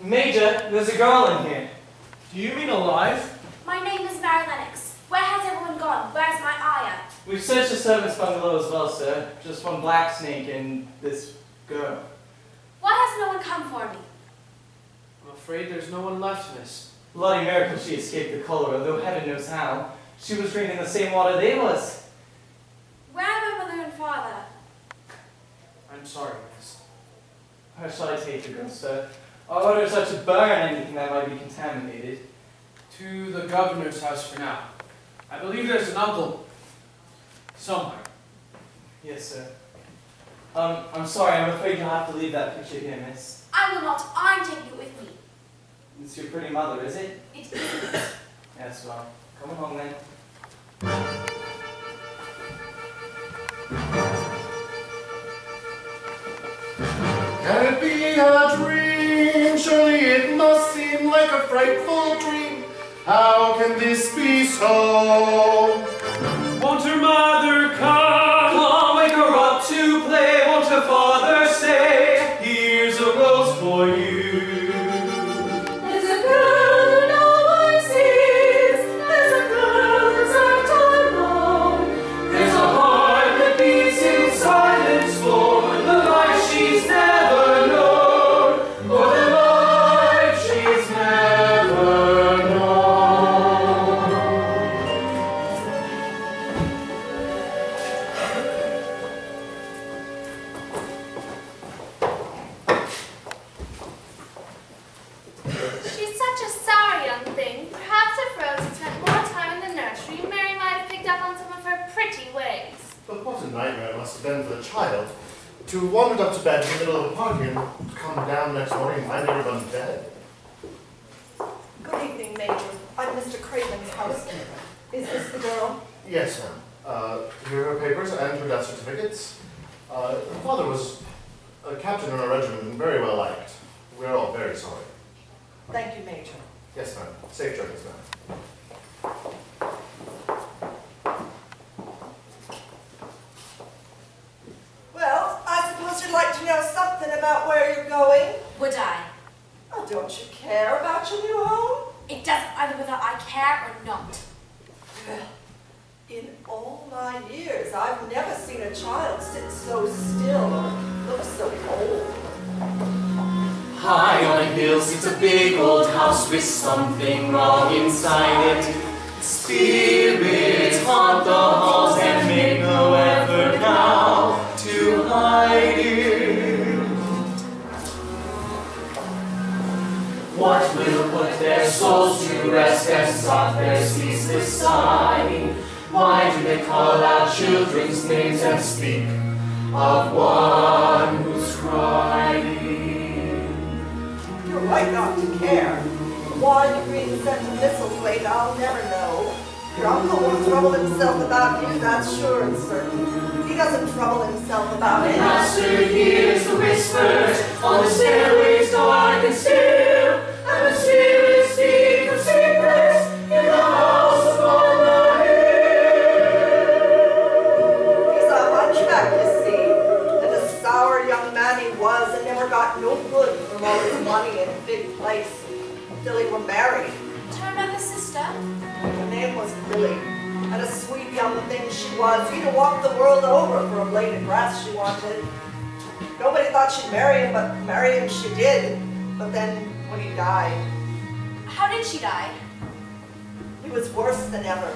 Major, there's a girl in here. Do you mean alive? My name is Mary Lennox. Where has everyone gone? Where's my ayah? We've searched the servants' bungalow as well, sir. Just one black snake and this girl. Why has no one come for me? I'm afraid there's no one left, miss. Bloody miracle she escaped the cholera, though heaven knows how. She was drinking the same water they was. Where are my mother and father? I'm sorry, miss. How shall I take the girl, sir? Our orders are to burn anything that might be contaminated. To the governor's house for now. I believe there's an uncle somewhere. Yes, sir. I'm sorry, I'm afraid you'll have to leave that picture here, miss. I will not. I'm taking it with me. It's your pretty mother, is it? It is. Yes, well, come along then. Can it be a dream? Surely it must seem like a frightful dream. How can this be so? Won't her mother come? Come, wake her up to play. Won't her father stay? Here's a rose for you. There's a girl who no one sees. There's a girl that's left alone. There's a heart that beats in silence for the life she's never known. For the life she's never known. She's such a sour young thing. Perhaps if Rose had spent more time in the nursery, Mary might have picked up on some of her pretty ways. But what a nightmare it must have been for the child to wander up to bed in the middle of a party and come down the next morning and find everyone dead. Good evening, Major. I'm Mr. Craven's housekeeper. Is this the girl? Yes, ma'am. Here are her papers and her death certificates. Her father was a captain in our regiment and very well liked. We're all very sorry. Thank you, Major. Yes, ma'am. Safe journeys, ma'am. Well, I suppose you'd like to know something about where you're going? Would I? Oh, don't you care about your new home? It doesn't matter whether I care or not. Well, in all my years, I've never seen a child sit so still or look so old. High on a hill sits a big old house with something wrong inside it. Spirits haunt the halls and make no effort now to hide it. What will put their souls to rest and stop their ceaseless sighing? Why do they call out children's names and speak of one who's crying? You're right not to care. Why the green sentimental plate, I'll never know. Your uncle won't trouble himself about you, that's sure and certain. He doesn't trouble himself about it. Master hears the whispers on the stairways dark and still, and the spirits speak of secrets in the house upon the hill. He's a hunchback, you see, and a sour young man he was, and never got no good from all his money in a big place until he were married. To her mother's sister? Her name was Lily, and a sweet young thing she was. He'd have walked the world over for a blade of grass she wanted. Nobody thought she'd marry him, but marry him she did. But then, when he died, How did she die? he was worse than ever.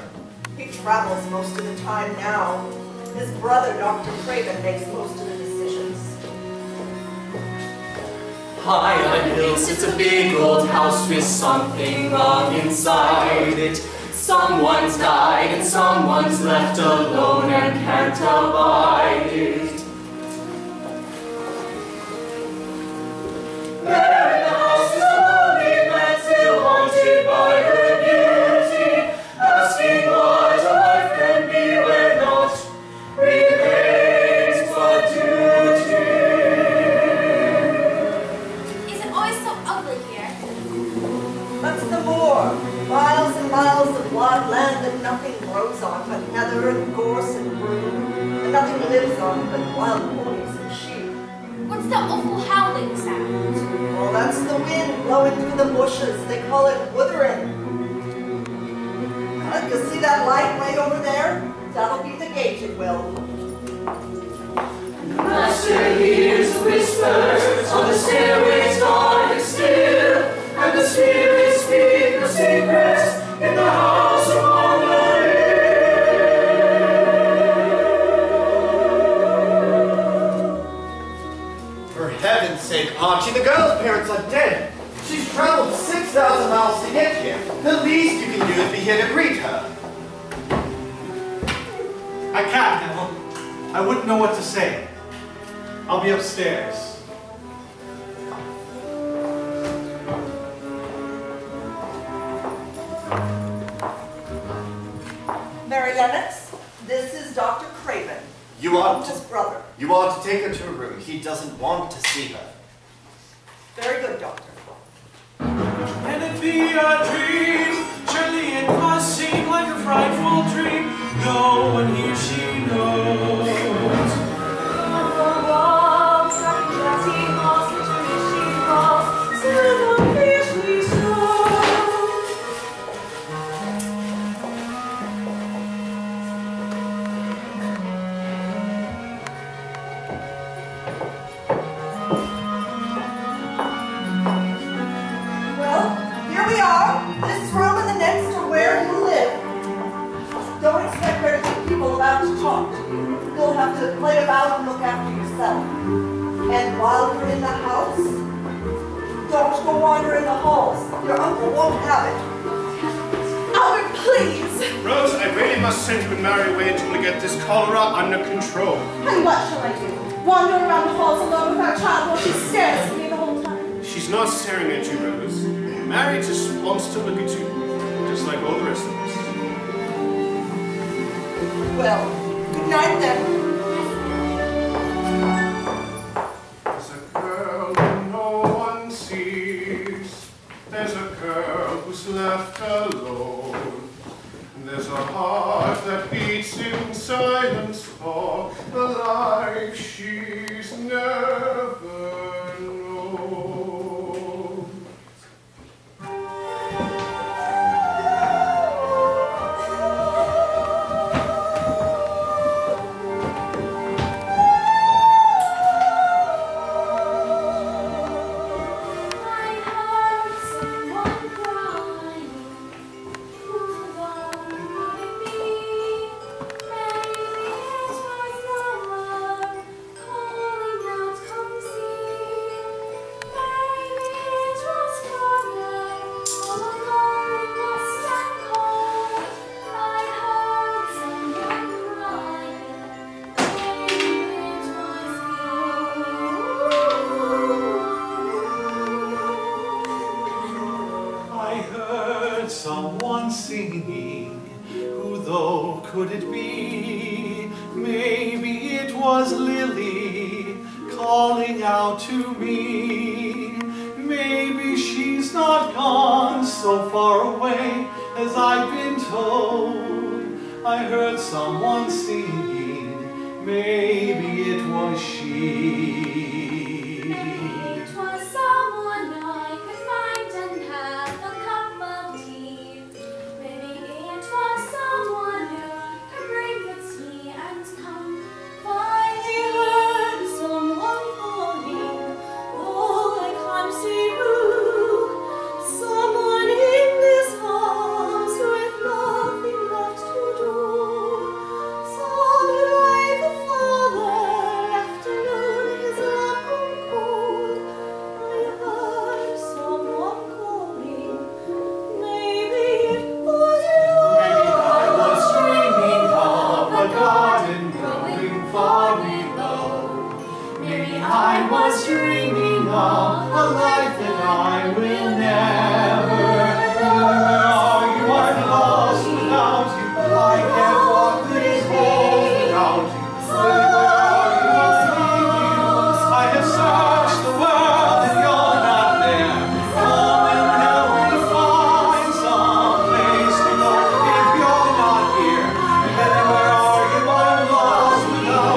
He travels most of the time now. His brother, Dr. Craven, makes most of the decisions. High on a hill sits a big old house with something wrong inside it. Someone's died and someone's left alone and can't abide it. There in the house is a lonely man still haunted by her beauty, asking what a life can be where not remains but duty. Is it always so ugly nothing lives on but wild ponies and sheep. What's that awful howling sound? Well, that's the wind blowing through the bushes. They call it wuthering. You see that light way over there? That'll be the gate, it will. Master hears whispers on the stairways dark and still, and the spirits speak the secrets in the house upon the hill. For heaven's sake, Archie, the girl's parents are dead. She's traveled 6,000 miles to get here. The least you can do is be here to greet her. I can't, Neville. I wouldn't know what to say. I'll be upstairs. Mary Lennox, this is Dr. Craven. You ought His to, brother. you ought to take her to her room. He doesn't want to see her. Very good, Doctor. Can it be a dream? Surely it must seem like a frightful dream. No one here she knows. Well, here we are. This room and the next are where you live. Don't expect there to be people about to talk to you. You'll have to play about and look after yourself. And while you're in the house, don't go wander in the halls. Your uncle won't have it. Albert, please! Rose, I really must send you and Mary away until we get this cholera under control. And what shall I do? Wander around the halls alone with our child while she stares at me the whole time? She's not staring at you, Rose. Mary just wants to look at you, just like all the rest of us. Well, good night then. There's a girl who no one sees. There's a girl who's left alone. There's a heart that beats in silence for the life she's never known. Someone singing, who though could it be? Maybe it was Lily calling out to me. Maybe she's not gone so far away as I've been told. I heard someone singing, maybe it was she. Maybe it was someone I could find and have a cup of tea. Maybe it was someone who could bring good tea and come. Finally heard someone calling, oh, I can't see who. Someone in this house with nothing left to do. Someone like a father left alone, his love grown cold. I heard someone calling, maybe it was you. Maybe I was dreaming of a garden growing far below. Maybe I was dreaming of a life that I will never know. You are lost without you. I can't walk these halls without you. Where are you? I have searched the world and you're not there. Come and help me find some place to go if you're not here. Where are you? I'm lost without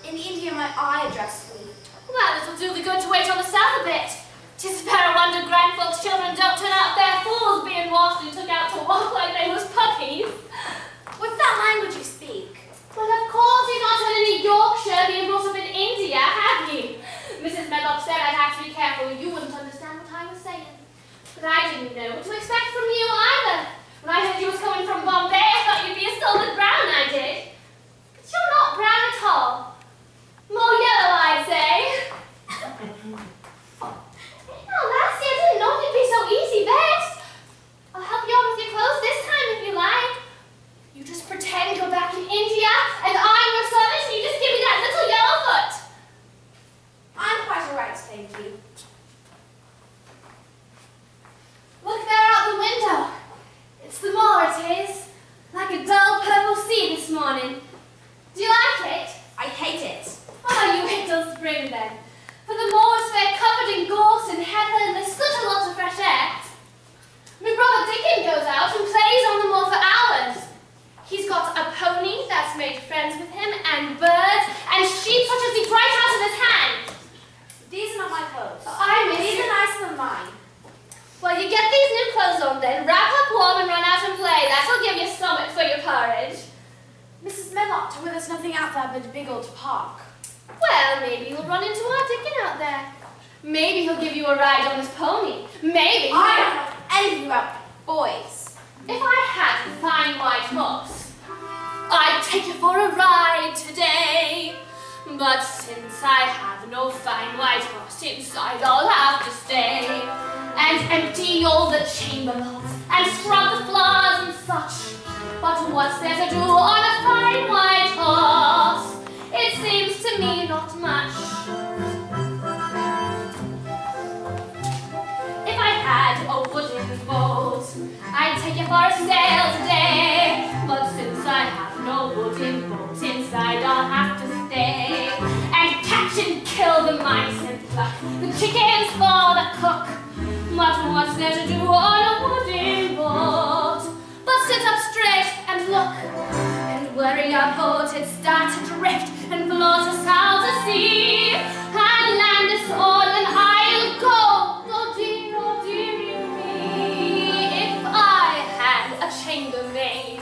In India, my eye addressed me. Well, it'll do the good to wait on the south a bit. 'Tis a fair wonder grand folks' children don't turn out their fools being washed and took out to walk like they was puppies. What's that language you speak? Well, of course you've not heard any Yorkshire being brought up in India, have you? Mrs. Medlock said I'd have to be careful you wouldn't understand what I was saying. But I didn't know what to expect from you either. When I heard you was coming from Bombay, I thought you'd be a solid brown, I did. But you're not brown at all. More yellow, I'd say. Now, lassie, I didn't know it'd be so easy, bet. I'll help you on with your clothes this time if you like. You just pretend you're back in India, and I'm your servant, and you just give me that little yellow foot. I'm quite all right, thank you. Look there out the window. It's the moor, it is. Like a dull purple sea this morning. Do you like it? I hate it. Oh, you wait till spring then. For the moors, they're covered in gorse and heather, and there's such a lot of fresh air. My brother Akin goes out and plays on the moor for hours. He's got a pony that's made friends with him, and birds, and sheep such as he right out of his hand. These are not my clothes. These are nicer than mine. Well, you get these new clothes on then, wrap up warm and run out and play. That'll give you stomach for your porridge. Mrs. Medlock told me there's nothing out there but a big old park. Well, maybe you'll run into our Dickon out there. Maybe he'll give you a ride on his pony. Maybe. I don't know anything about boys. If I had a fine white horse, I'd take you for a ride today. But since I have no fine white horse inside, I'll have to stay and empty all the chamber pots and scrub the floors and such. But what's there to do on a fine white horse? It seems to me not much. If I had a wooden boat, I'd take you for a sail today. But since I have no wooden boat inside, I'll have to stay and catch and kill the mice and pluck the chickens for the cook. But what's there to do on a wooden boat? But sit up straight and look and worry our boat it start to drift and float us out to sea and land us all and I'll go. Oh dear me. If I had a chambermaid,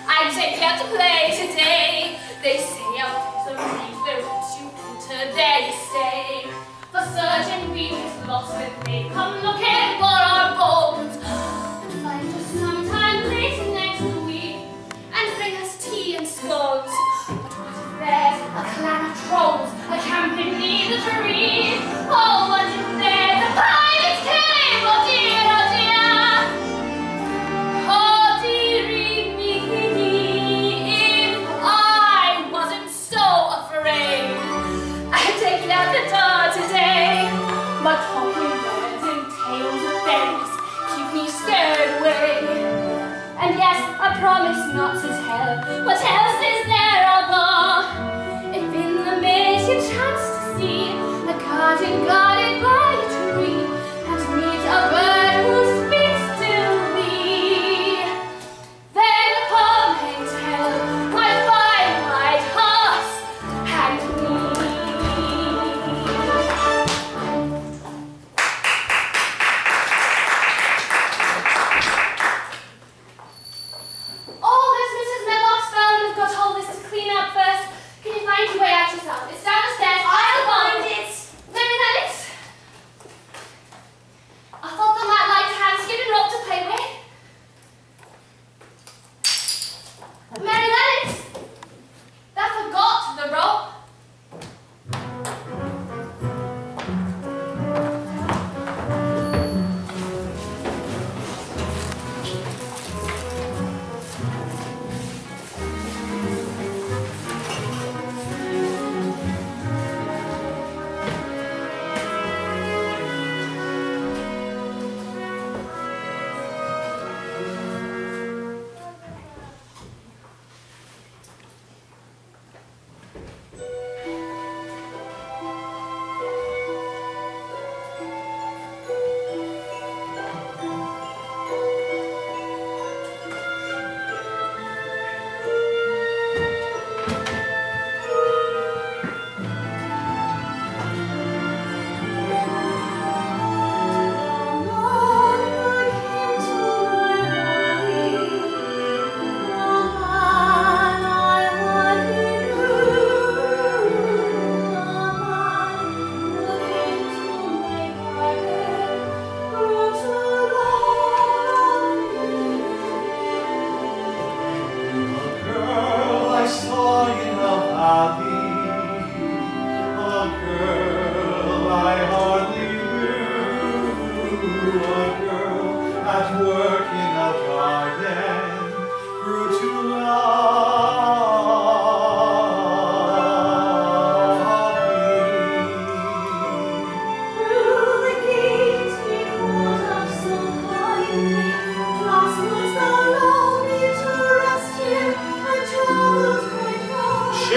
I'd take you out to play today. They say out the river once you enter, there you stay. For certain we is lost with me, come looking for our boat. And find us sometime late next week and bring us tea and scones. But what if there's a clan of trolls a camping near the tree? Oh, what if there's a pirate cave? Oh dear, oh dear. Oh dearie me, if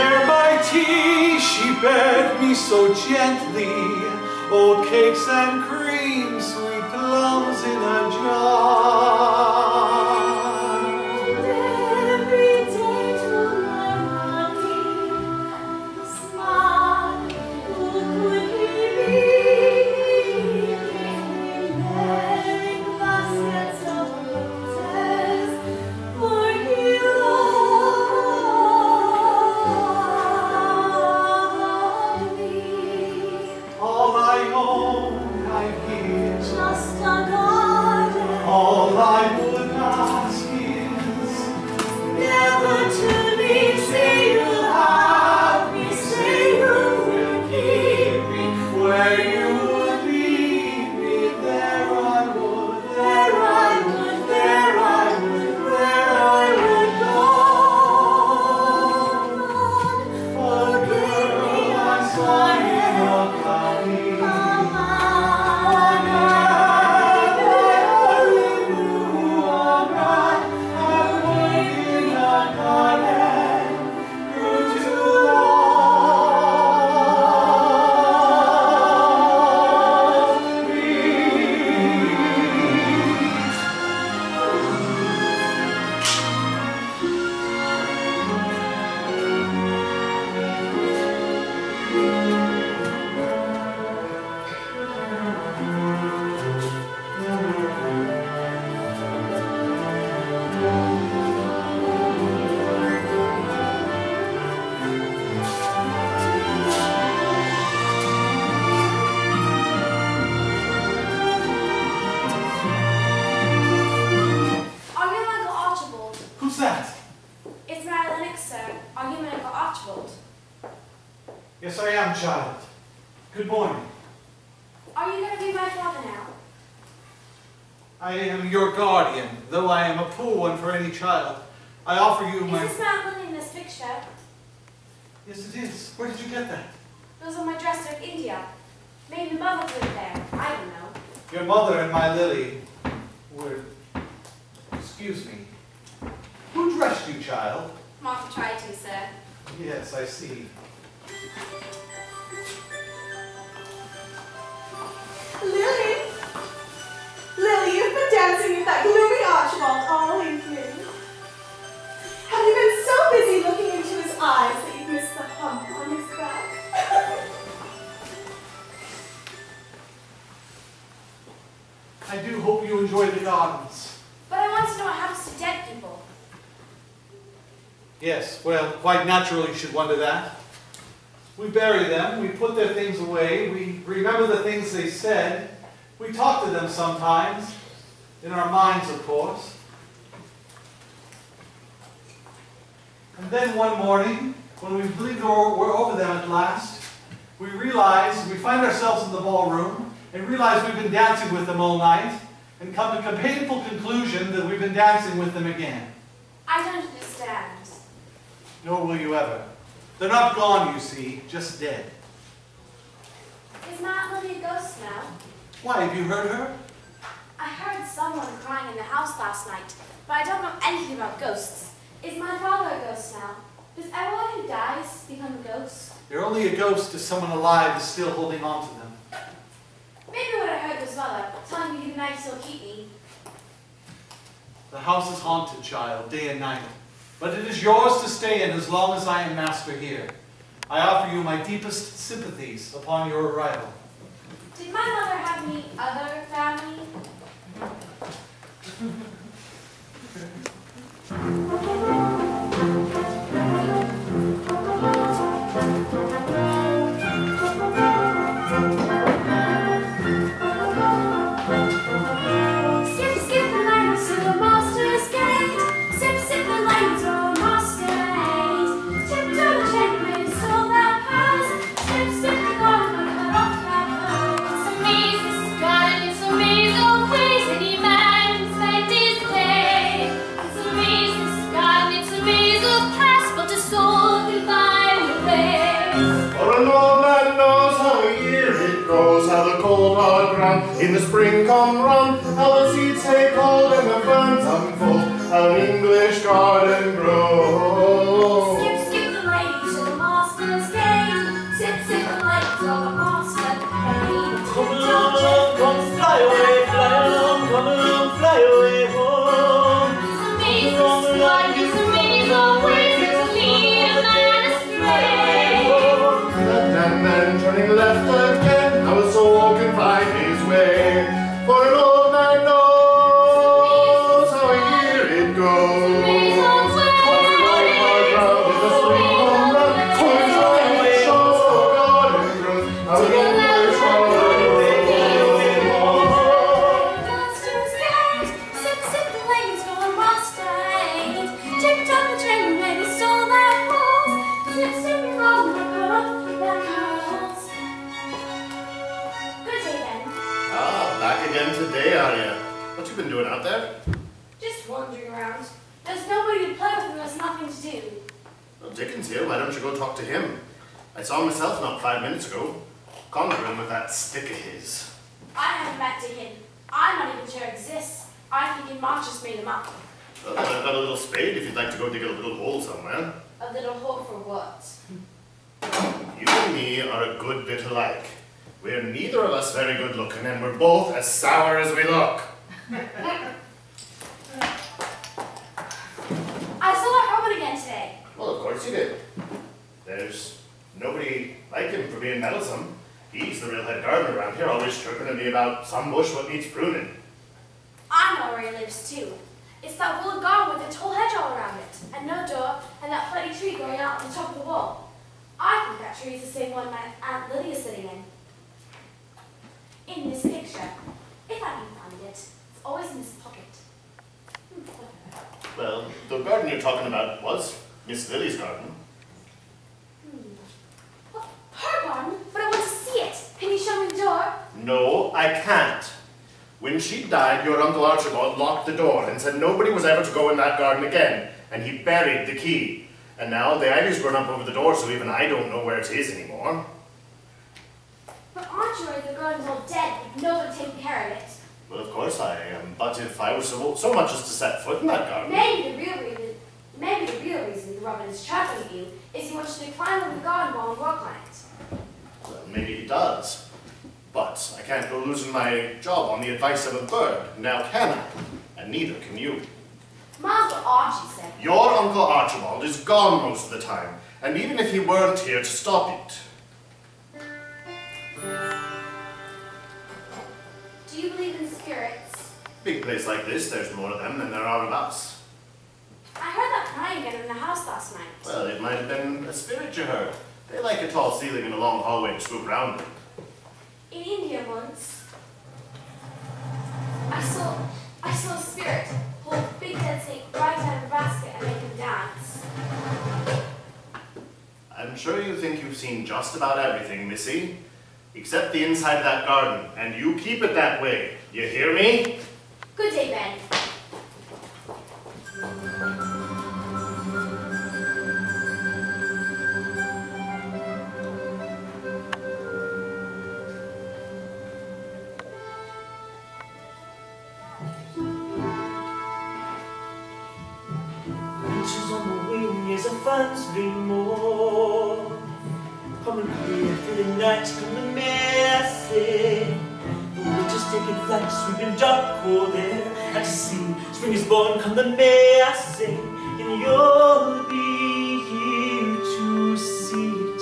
share my tea, she begged me so gently. Old cakes and cream, sweet plums in a jar. And every day to learn and smile. Who could he be? Bearing baskets of roses, for he loved me. All I own I give, Just a garden, all I would ask is never to leave. Say you'll have me, say you will keep me. where you would lead me, there I would, There I would, there I would, where I would go. Lord, forgive me, I'm sorry. Are you my Uncle Archibald? Who's that? It's Mary Lennox, sir. Are you my Uncle Archibald? Yes, I am, child. Good morning. Are you going to be my father now? I am your guardian, though I am a poor one for any child. I offer you my... Is this Mount Lily in this picture? Yes, it is. Where did you get that? It was on my dresser in India. Maybe Mother put it there. I don't know. Your mother and my Lily were... Excuse me. Who dressed you, child? Martha tried to, sir. Yes, I see. Lily! Lily, you've been dancing with that gloomy Archibald all evening. Have you been so busy looking into his eyes that you've missed the hump on his back? I do hope you enjoy the gardens. But I want to know what happens to dead people. Yes, well, quite naturally you should wonder that. We bury them, we put their things away, we remember the things they said, we talk to them sometimes, in our minds, of course. And then one morning, when we believe we're over them at last, we find ourselves in the ballroom, and realize we've been dancing with them all night, and come to the painful conclusion that we've been dancing with them again. I don't understand. Nor will you ever. They're not gone, you see, just dead. Is Mount Lily a ghost now? Why, have you heard her? I heard someone crying in the house last night, but I don't know anything about ghosts. Is my father a ghost now? Does everyone who dies become a ghost? You're only a ghost to someone alive is still holding on to them. Maybe what I heard was Mother telling me good night still keep me. The house is haunted, child, day and night. But it is yours to stay in as long as I am master here. I offer you my deepest sympathies upon your arrival. Did my mother have any other family? Skip, skip the lanes to the master's gate. Skip, skip the lanes to the master's gate. Tiptoe the chambermaid stole that purse. Skip, skip the garden and cut off that purse. It's a maze, this garden, it's a maze of ways any man can spend his day. It's a maze, this garden, it's a maze of cash, but the soul can find a way. For an old man knows how a year it goes, how the cold hard ground in the spring come round, how the seeds take hold and the ferns unfold, how an English garden grows. Skip, skip the ladies to the and then turning left again, how a soul can find his way. For an old man knows how here it goes. Today, are you? What you been doing out there? Just wandering around. There's nobody to play with and there's nothing to do. Well, Dickon's here. Why don't you go talk to him? I saw him myself not 5 minutes ago, conjuring with that stick of his. I haven't met Akin. I'm not even sure it exists. I think your mom just made him up. Well, then I've got a little spade if you'd like to go dig a little hole somewhere. A little hole for what? You and me are a good bit alike. We're neither of us very good looking, and we're both as sour as we look. I saw that robot again today. Well, of course you did. There's nobody like him for being meddlesome. He's the real head gardener around here, always chirping at me about some bush what needs pruning. I know where he lives too. It's that woolen garden with a tall hedge all around it, and no door, and that bloody tree going out on the top of the wall. I think that tree is the same one my Aunt Lydia is sitting in. In this picture, if I can find it, it's always in this pocket. Well, the garden you're talking about was Miss Lily's garden. Well, her garden? But I want to see it. Can you show me the door? No, I can't. When she died, your Uncle Archibald locked the door and said nobody was ever to go in that garden again, and he buried the key. And now the ivy's grown up over the door, so even I don't know where it is anymore. But aren't you worried the garden's all dead with nobody taking care of it? Well, of course I am, but if I was so much as to set foot in that garden... Maybe the real reason the robin is trapping you is he wants you to climb over the garden wall and walk on it. Well, maybe he does. But I can't go losing my job on the advice of a bird, now can I? And neither can you. Mine's what Archie said. Your Uncle Archibald is gone most of the time, and even if he weren't here to stop it... Do you believe in spirits? Big place like this, there's more of them than there are of us. I heard that crying again in the house last night. Well, it might have been a spirit you heard. They like a tall ceiling and a long hallway to swoop round in. In India once, I saw a spirit hold a big dead snake right out of a basket and make him dance. I'm sure you think you've seen just about everything, Missy. Except the inside of that garden, and you keep it that way. You hear me? Good day, Ben. Winters on the wing, years of fun's been more. Coming clear through the night, come the message. The winter's taking flight, sweeping dark cold air. And to see spring is born, come the message. And you'll be here to see it.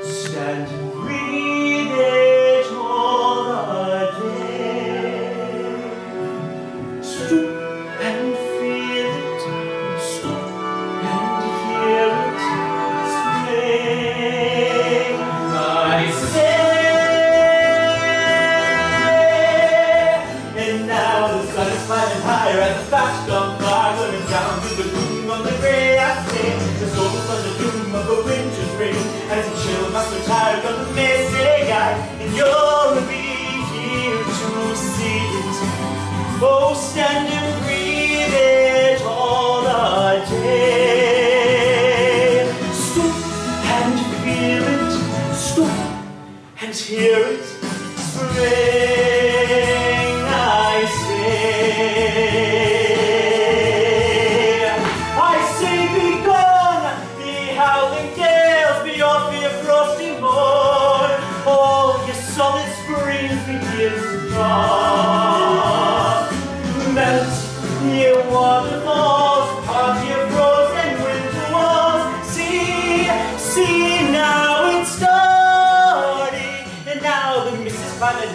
Stand and breathe it all the day. Stoop and feel it, stop and hear it. I say, and now the sun is climbing higher as the fast gone by, running down through the gloom on the gray. I say, the soul from the doom of a winter's rain, as the chill must retire from the missing eye, and you'll be here to see it. Oh, stand and breathe it all the day. Stoop and feel it, stop and hear it. Spring, I say, be gone, the howling gales, be off your frosty morn. All your solid springs begin to thaw. Melt your waterfalls, part your frozen winter walls. See now it's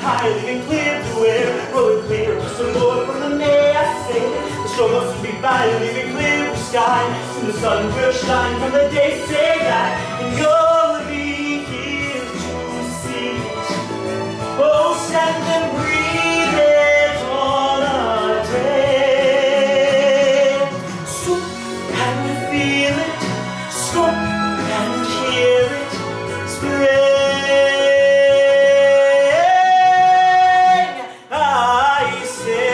high, leaving clear to air, rolling clear, some more from the May, I say. The storm must soon be by, leaving clear blue sky, soon the sun will shine from the day, say that, and you'll be here to see it. Oh, stand and breathe it all a day. Swoop and feel it, scoop and hear it, spring, I say.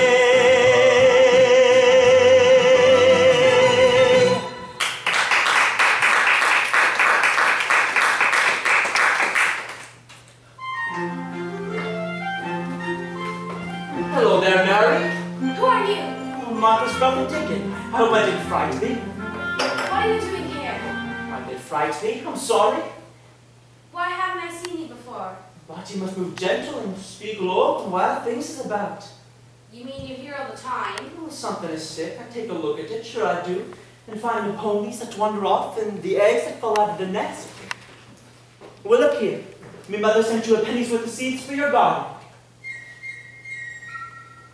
Hello there, Mary. Who are you? Oh, Martha's brother Dickon. I hope I didn't frighten thee. What are you doing here? I did fright thee. I'm sorry. Why haven't I seen you before? But you must move gentle and speak low and wild things is about. You mean you're here all the time? When something is sick, I take a look at it, sure I do, and find the ponies that wander off and the eggs that fall out of the nest. Well, look here. My mother sent you a penny's worth of seeds for your garden.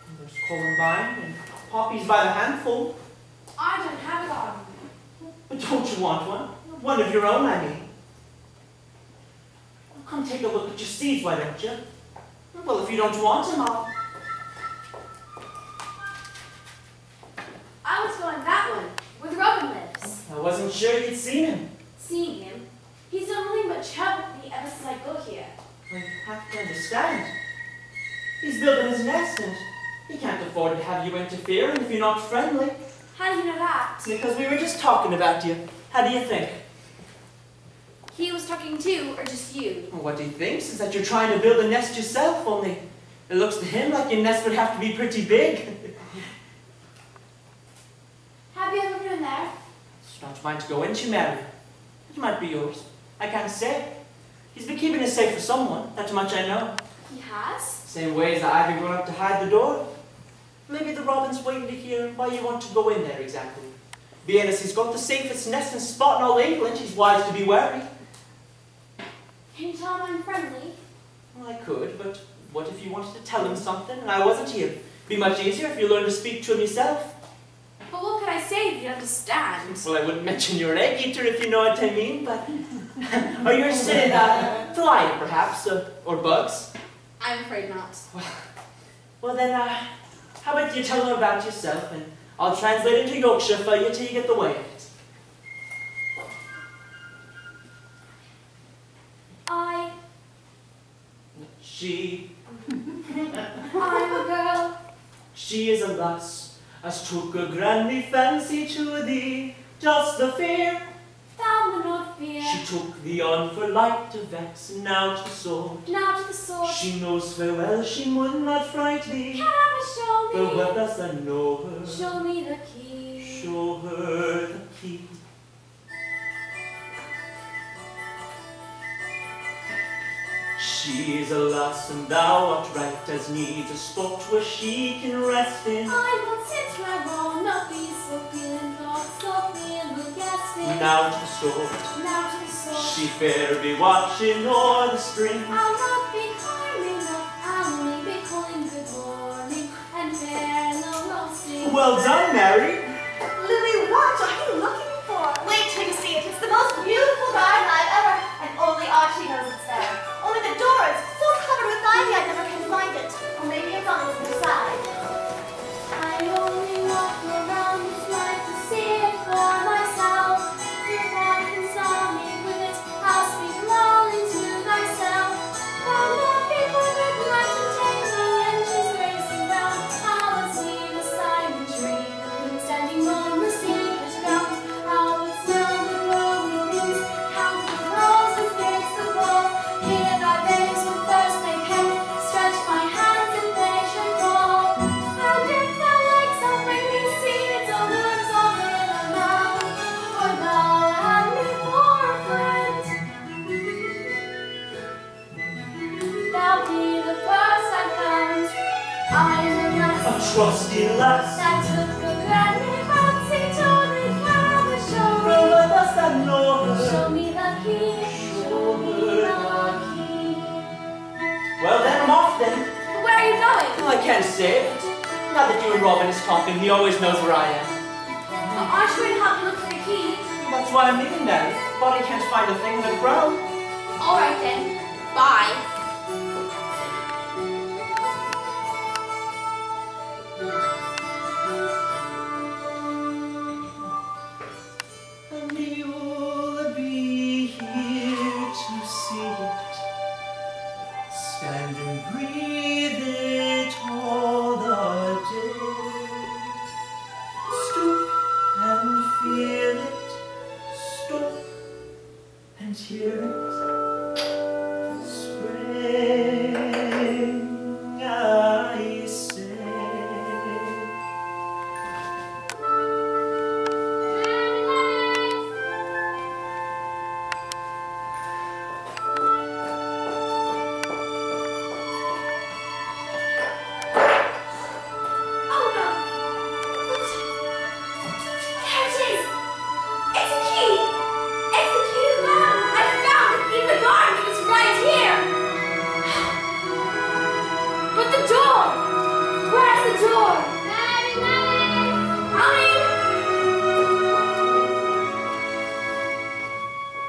And there's columbine and poppies by the handful. I don't have a garden. But don't you want one? One of your own, I mean. Well, come take a look at your seeds, why don't you? Well, if you don't want them, I was going that one, where the Robin lives. I wasn't sure you'd seen him. Seeing him, he's done nothing but chat with me ever since I got here. I have to understand. He's building his nest and he can't afford to have you interfering if you're not friendly. How do you know that? Because we were just talking about you. How do you think? He was talking to, or just you? Well, what he thinks is that you're trying to build a nest yourself, only it looks to him like your nest would have to be pretty big. Have you ever been in there? It's not mine to go into, Mary. It might be yours. I can't say. He's been keeping it safe for someone, that much I know. He has? Same way as the ivy grown up to hide the door. Maybe the robin's waiting to hear why you want to go in there exactly. Being as he's got the safest nesting spot in all England, he's wise to be wary. Can you tell him I'm friendly? Well, I could, but what if you wanted to tell him something and I wasn't here? It'd be much easier if you learned to speak to him yourself. But what could I say if you understand? Well, I wouldn't mention you're an egg eater if you know what I mean, but... Are you interested in flying, perhaps, or bugs? I'm afraid not. Well then, how about you tell him about yourself, and I'll translate into Yorkshire for you till you get the way of it. She... I'm a girl. She is a lass, as took a granny fancy to thee, just the fear. Thou wilt not fear. She took thee on for light to vex, and now to the sword. Now to the sword. She knows very well she would not fright thee. Can I show me? But what does thou know her? Show me the key. Show her the key. She is a lass, and thou art right, as needs a spot where she can rest in. I will sit where I will not be so feeling thoughts, so feeling guessing. Now to the sword. Now to the sword. She fair be watching o'er the spring. I'll not be climbing up, I'll only be calling good morning, and fair no roasting. Well done, Mary. Lily, what are you looking for? Wait till you see it. It's the most beautiful garden I've ever... And only Archie knows it's there. Only the door is so covered with ivy I never can find it. Or maybe it's on its other side. I only walk around this life to see it for myself. If I can solve me with it, I'll speak longing to thyself. From the people with my temptation, and she's racing round. I will see the silent tree, standing on the secret ground. I will smell the growing things, count the roses, gates the ball. Hear thy babes when first they came, stretch my hands and they should fall. And if thou like some bring me seeds, or lures over in a mound, for thou have me for a friend. Thou be the first I found. I'm a A lass trusty lass. that took a granny fancy to the cabin show. Well, what does thou know her? Show me the key, show me the key. Well then, I'm off then. going? I can't say it. Now that you and Robin is talking, he always knows where I am. Well, aren't you going to help me look for the key? That's why I'm leaving now. Bonnie can't find a thing in a crowd. All right then. Bye. And you'll be here to see it. Stand and breathe it all the day. Stoop and feel it. Stop and hear it. Spring, I say. Oh no! There it is! It's a key! It's the key to the garden! I found it in the garden! It was right here! But the door! Where's the door? Mary, Mary! Mommy!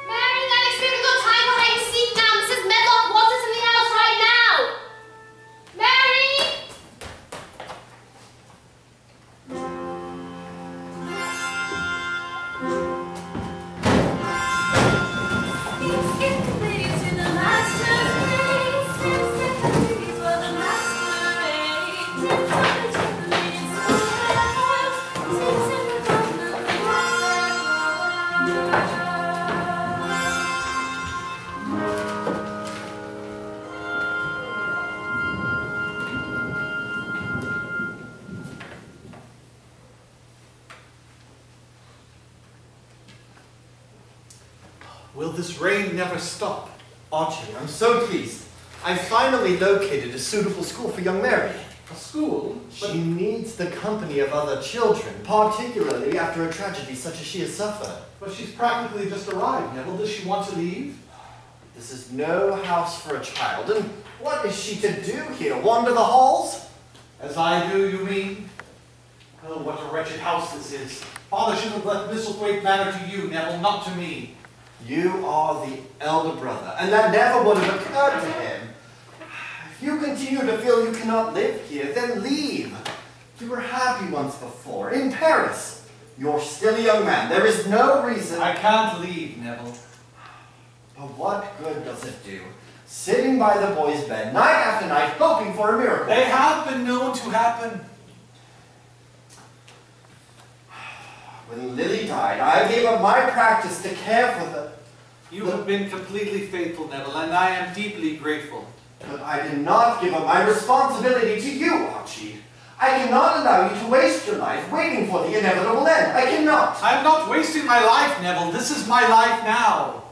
Mary, Lennox, we haven't got time for hide and seek now. Mrs. Medlock wants us in the house right now. Mary! It's the ladies to the master's place. It's the ladies for the masquerade. It's the ladies who have. It's the bottom of the water. Will this rain never stop? Archie, I'm so pleased. I finally located a suitable school for young Mary. A school? She needs the company of other children, particularly after a tragedy such as she has suffered. But she's practically just arrived, Neville. Does she want to leave? This is no house for a child, and what is she to do here? Wander the halls? As I do, you mean? Oh, what a wretched house this is. Father should have left Misselthwaite Manor to you, Neville, not to me. You are the elder brother, and that never would have occurred to him. If you continue to feel you cannot live here, then leave. You were happy once before, in Paris. You're still a young man. There is no reason... I can't leave, Neville. But what good does it do? Sitting by the boy's bed, night after night, hoping for a miracle. They have been known to happen. When Lily died, I gave up my practice to care for the... You have been completely faithful, Neville, and I am deeply grateful. But I did not give up my responsibility to you, Archie. I cannot allow you to waste your life waiting for the inevitable end. I cannot. I'm not wasting my life, Neville. This is my life now.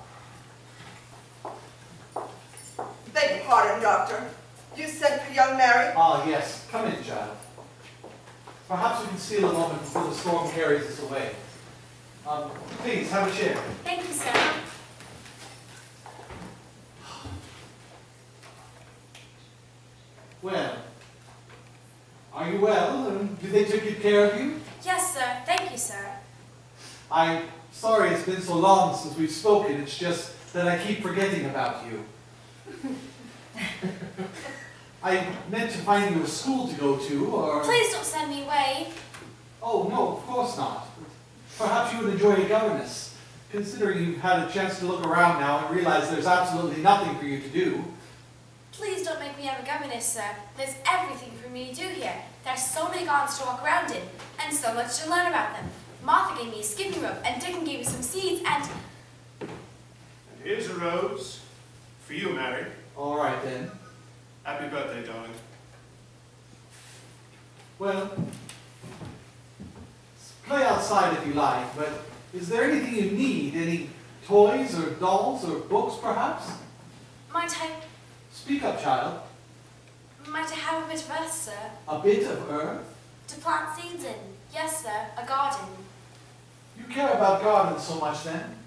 Beg your pardon, Doctor. You sent for young Mary? Ah, yes. Come in, child. Perhaps we can steal a moment before the storm carries us away. Please, have a chair. Thank you, sir. Well, are you well? Do they take good care of you? Yes, sir. Thank you, sir. I'm sorry it's been so long since we've spoken. It's just that I keep forgetting about you. I meant to find you a school to go to, or... Please don't send me away. Oh, no, of course not. Perhaps you would enjoy a governess, considering you've had a chance to look around now and realize there's absolutely nothing for you to do. Please don't make me have a governess, sir. There's everything for me to do here. There's so many gardens to walk around in, and so much to learn about them. Martha gave me a skipping rope, and Dickon gave me some seeds, and... And here's a rose for you, Mary. All right, then. Happy birthday, darling. Well, play outside if you like, but is there anything you need? Any toys or dolls or books, perhaps? Might Speak up, child. I have a bit of earth, sir? A bit of earth? To plant seeds in. Yes, sir. A garden. You care about gardens so much, then?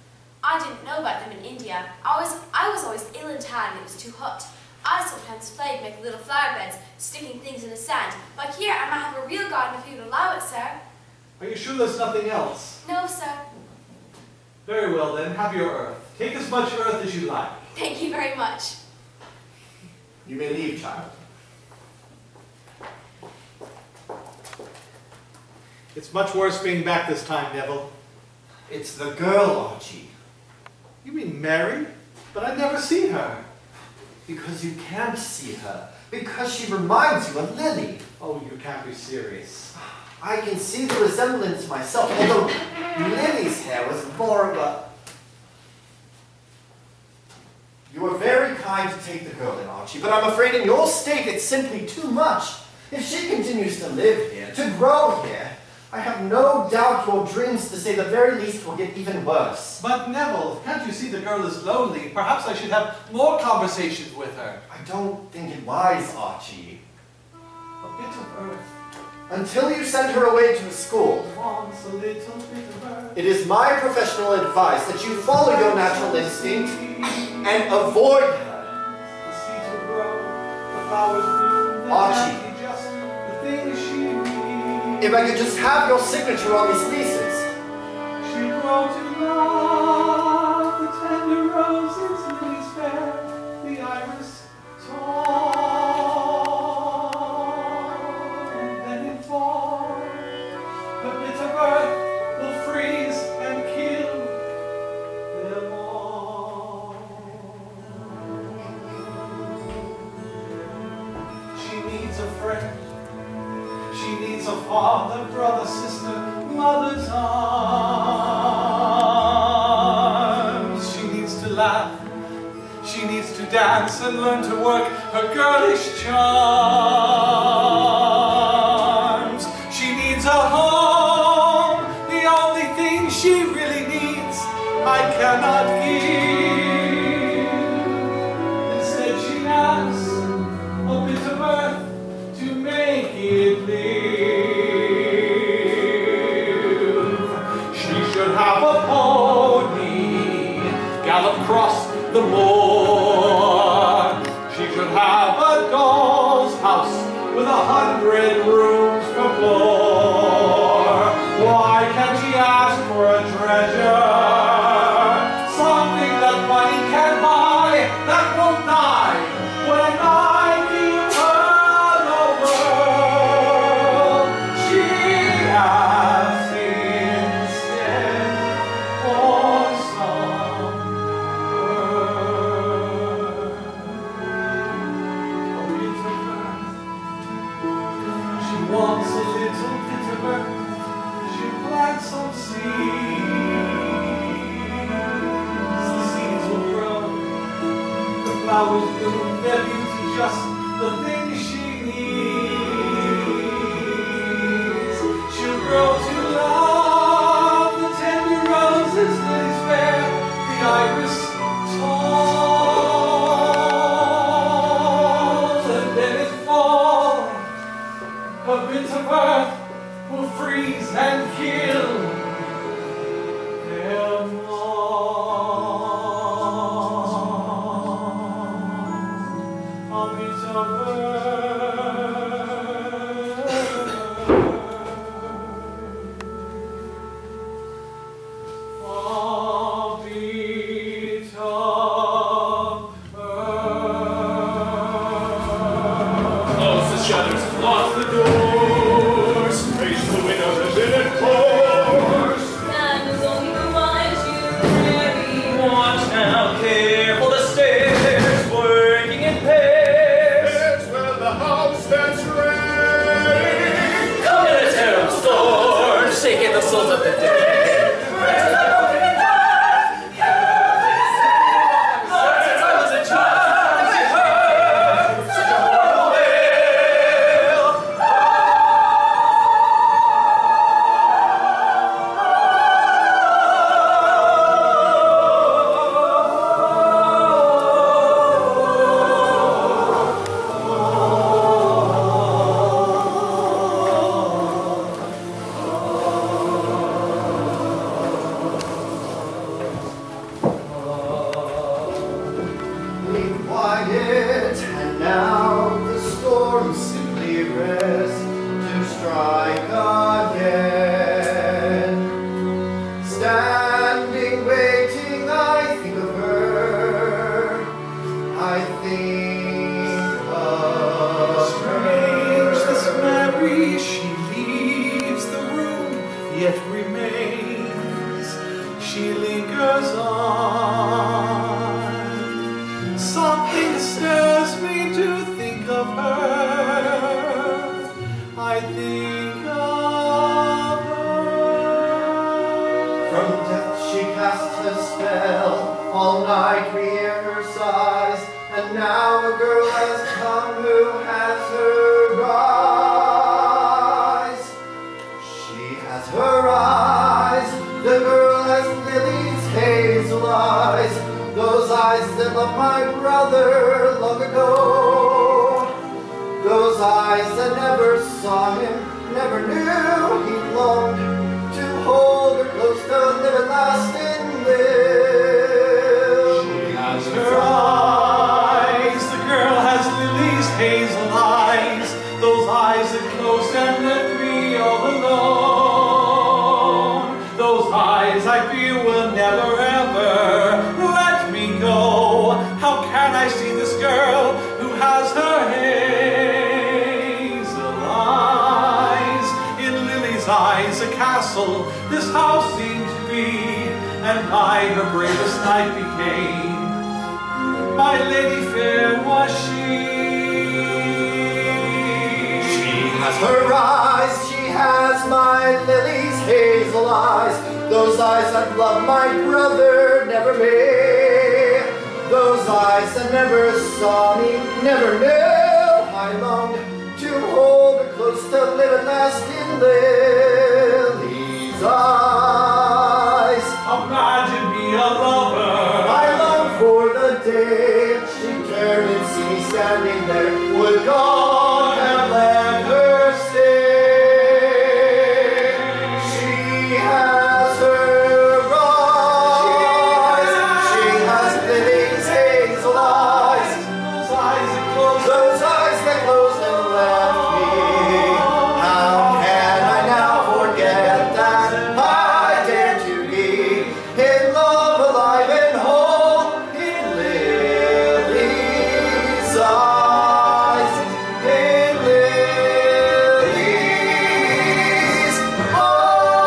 I didn't know about them in India. I was always ill in town and it was too hot. I sometimes played make little flower beds, sticking things in the sand. But here I might have a real garden if you would allow it, sir. Are you sure there's nothing else? No, sir. Very well then, have your earth. Take as much earth as you like. Thank you very much. You may leave, child. It's much worse being back this time, Neville. It's the girl, Archie. You mean Mary? But I never see her. Because you can't see her. Because she reminds you of Lily. Oh, you can't be serious. I can see the resemblance myself, although Lily's hair was more of a... You were very kind to take the girl in, Archie, but I'm afraid in your state it's simply too much. If she continues to live here, to grow here, I have no doubt your dreams, to say the very least, will get even worse. But Neville, can't you see the girl is lonely? Perhaps I should have more conversations with her. I don't think it wise, Archie. A bit of earth. Until you send her away to school, Wants a little bit of earth. it is my professional advice that you follow your natural instinct and avoid her. The seeds will grow, the flowers bloom, Archie. and just the things she needs. If I could just have your signature on these pieces. She grow to love the tender roses, lilies fair, the iris tall, and then it falls. The bit of earth will freeze and kill them all. She needs a friend. She needs a father, brother, sister, mother's arms. She needs to laugh. She needs to dance and learn to work her girlish charms. She needs a home, the only thing she really needs, I cannot give. Instead she asks a bit of earth to make it live. She should have a pony, gallop across the moor. She should have a doll's house with 100 rooms per floor. Why can't she ask for a treasure? Something that money can buy, that won't die. When I give her the world, she asks instead for some earth. A bit of earth. She wants a little bit of earth. She plants some seeds. The seeds will grow. The flowers bloom, their beauty just the thing she needs. She'll grow to love the tender roses, lilies fair, the iris tall, and then it falls. A bit of earth will freeze and kill them all. A bit of Close the shutters, lock the doors, raise the windows and let it pours. And as only reminds you, Mary. Watch now, careful the stairs, working in pairs. Yes, well, to hear her sighs, and now a girl has come who has her eyes. She has her eyes, the girl has Lily's hazel eyes, those eyes that loved my brother long ago. Those eyes that never saw him, never knew he longed to hold her close to live at last in Lily's. She has her eyes, the girl has Lily's hazel eyes, those eyes that close and let me all alone. Those eyes I fear will never ever let me go. How can I see this girl who has her hazel eyes? In Lily's eyes a castle this house seemed to be, and I her bravest knight became. My lady fair was she. She has her eyes, she has my Lily's hazel eyes, those eyes that love my brother never me. Those eyes that never saw me, never knew I longed to hold her close to live at last in Lily's eyes. Imagine me a lover. I long for the day she turned and see me standing there. Would God have let her stay? She has her eyes. She has Lily's hazel eyes. Those eyes that close. Those eyes that closed and left me. How can I now forget that I dare to be in love, alive and whole, in Lily's eyes, in Lily's eyes.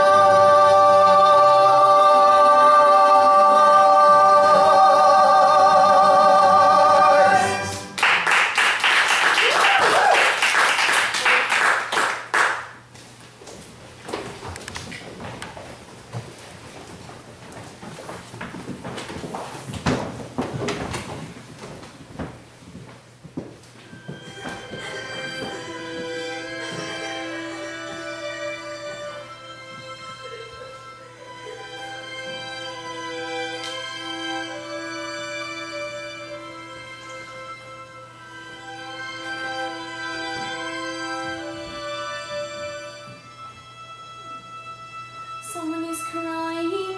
Someone is crying.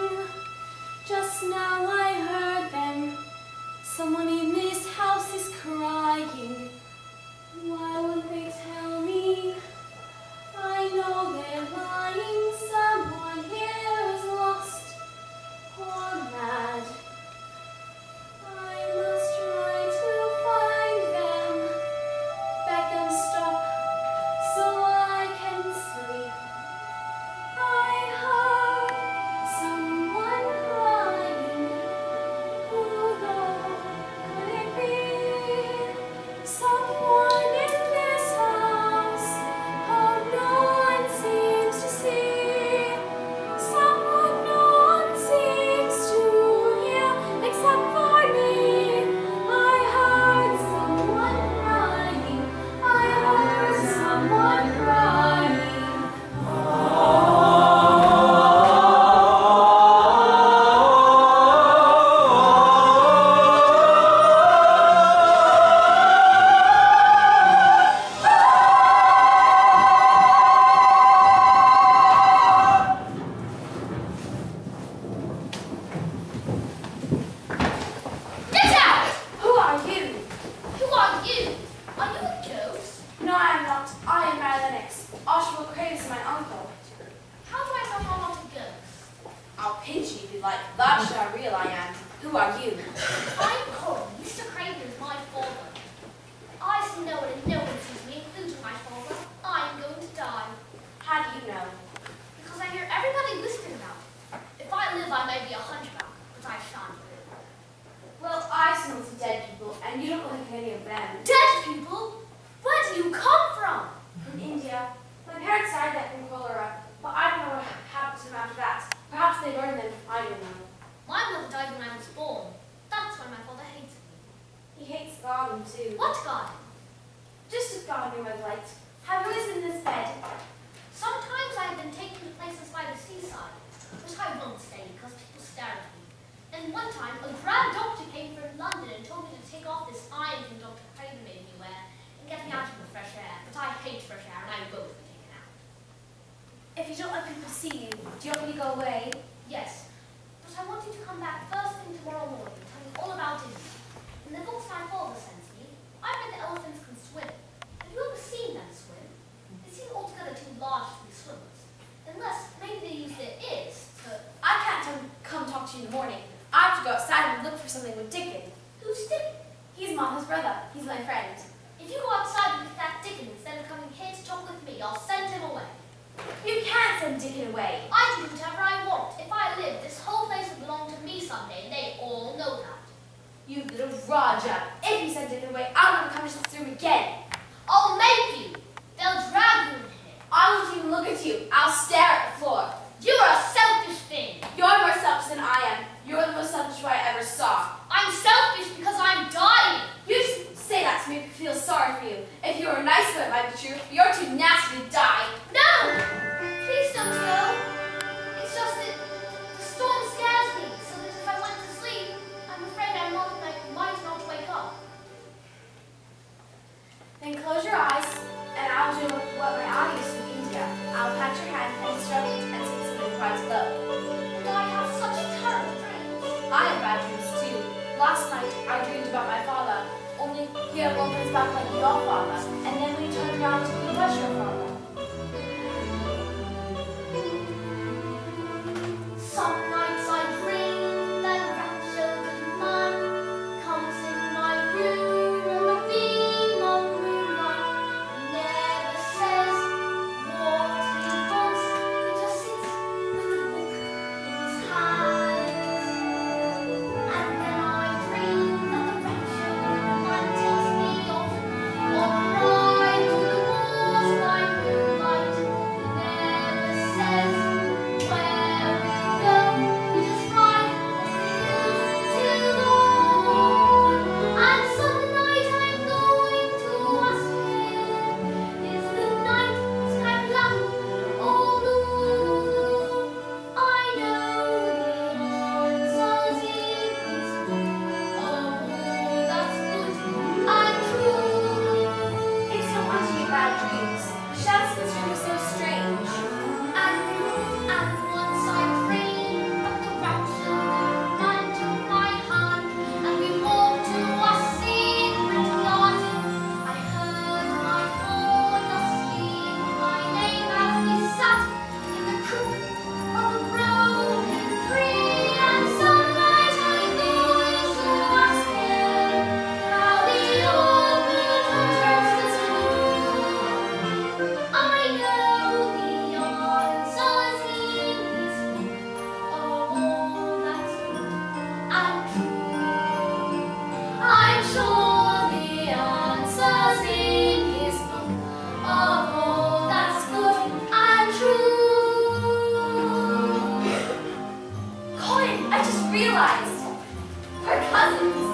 Just now I heard them. Someone in this house is crying. Why won't they tell me? I know they're lying. Someone here is lost or mad. I must try to find them. Beg them stop so I can sleep. I heard someone crying. Who though could it be? Someone in this house. Oh, no one seems to see. Someone no one seems to hear except for me. I heard someone crying. I heard someone crying. Get out! Who are you? Who are you? Are you a ghost? No, I am not. I am Marilynix. Oshawa Craves, my uncle. How do I know I'm not a ghost? I'll pinch you if you like. That's how real I am. Who are you? I'm Coral. Mr. Craven is my father. I see no one and no one sees me, including my father. I am going to die. How do you know? Because I hear everybody whispering about it. If I live, I may be a hunchback, but I shan't live. Well, I've seen lots of dead people, and you don't look like any of them. Dead people? Where do you come from? From India. My parents died there from cholera, but I don't know what happened to them after that. Perhaps they burned them. I don't know. My mother died when I was born. That's when my garden too. What garden? Just a garden, Red Light. Have you always in this bed? Sometimes I've been taken to places by the seaside, but I won't stay because people stare at me. And one time, a grand doctor came from London and told me to take off this iron thing Dr. Craven made me wear and get me out of the fresh air. But I hate fresh air and I won't be taken out. If you don't like people to see you, do you want me to go away? Yes, but I want you to come back first thing tomorrow morning and tell me all about it. In the books my father sends me, I read that elephants can swim. Have you ever seen them swim? They seem altogether too large to be swimmers. Unless maybe they use their ears to... I can't come talk to you in the morning. I have to go outside and look for something with Dickon. Who's Dickon? He's Martha's brother. He's my friend. If you go outside with that Dickon instead of coming here to talk with me, I'll send him away. You can't send Dickon away. I can do whatever I want. If I live, this whole place will belong to me someday, and they all know that. You little Raja. If you send Dickon away, I'm going to come to this room again. I'll make you. They'll drag you in here. I won't even look at you. I'll stare at the floor. You're a selfish thing. You're more selfish than I am. You're the most selfish boy I ever saw. I'm selfish because I'm dying. You just say that to make me feel sorry for you. If you were nice, it might be true. You're too nasty to die. No! Please don't go. It's just that the storm scares me, so that if I went to sleep, I'm afraid I might not wake up. Then close your eyes, and I'll do what my aunt used to in India. I'll pat your hand and stroke it and sing something quite low. And I have such terrible dreams. I have bad dreams too. Last night I dreamed about my father, only he had one his back like your father, and then when he turned around, he was your father. Some nights I dream that grandchildren mine comes in my room on a beam of moonlight. He never says what he wants, he just sits with a book in his hand. And then I dream that the grandchildren mine tells me of on a ride through the woods by moonlight. He never says where we go, we just ride till dawn. And some night I'm going to ask him, is the night sky black or blue? I know the answer's in his book. Oh, that's good and true. It's so much you bad dreams. The shouts in this room are so strange. And once I dreamed that the grandchildren ran to my hand, and we walked to a secret garden. I heard my father speak my name as we sat in the crook of a broken tree. And some night I'm going to ask him how the old world turns to blue. I know the answer's in his book. Oh, that's good and true. I'm sure the answer's in his book. Oh, that's good and true. Colin, I just realized. We're cousins.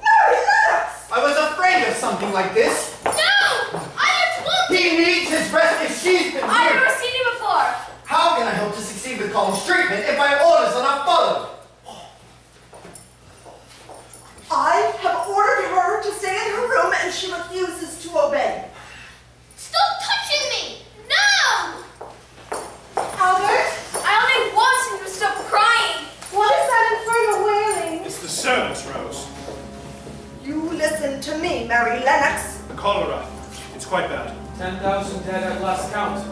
Mary Lennox! I was afraid of something like this. No! I don't want He needs his rest if she's been I've here. never seen you before. How can I hope to succeed with Colin's treatment if my orders are not followed? I have ordered her to stay in her room and she refuses to obey. Stop touching me! No! Albert, I only want him to stop crying. what is that infernal wailing? It's the servants, Rose. You listen to me, Mary Lennox. The cholera. It's quite bad. 10,000 dead at last count.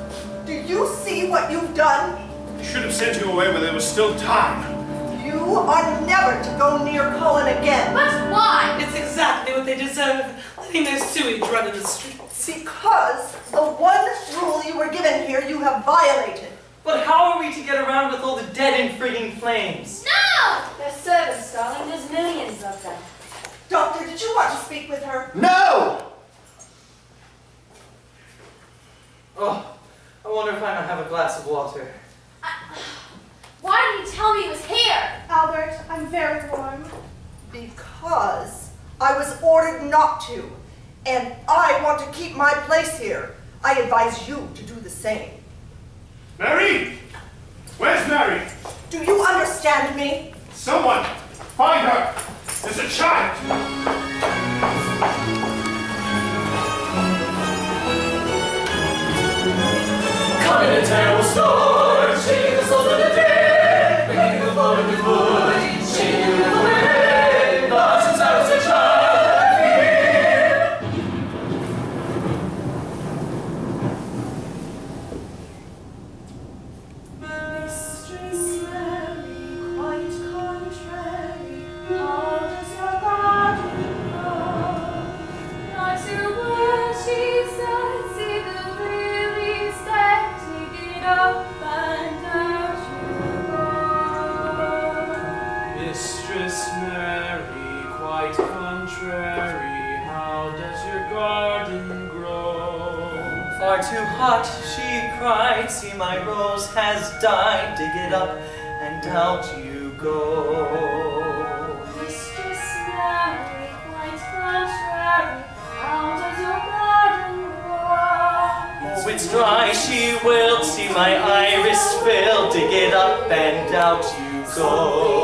Do you see what you've done? I should have sent you away when there was still time. You are never to go near Colin again. But why? It's exactly what they deserve, letting their sewage run in the streets. Because the one rule you were given here you have violated. But how are we to get around with all the dead in frigging flames? No! They're servants, darling. There's millions of them. Doctor, did you want to speak with her? No! Oh, I wonder if I might have a glass of water. Why didn't you tell me he was here? Albert, I'm very warm. I was ordered not to, and I want to keep my place here. I advise you to do the same. Mary! Where's Mary? Do you understand me? Someone, find her! There's a child! Coming a terrible storm, shaking the souls of the dead, bringing the floor of the wood, shaking the wind, but since I was a child, I fear. Mistress Mary, quite contrary, how does your garden grow? Not a word she said, see the lilies dead, dig it up and out you go. Mistress Mary, quite contrary, how does your garden grow? Far too hot, she cried, see my rose has died, dig it up and out you go. Mistress Mary, quite contrary, how does your garden grow? Oh, it's dry, she willed, see my iris fill, dig it up and out you go.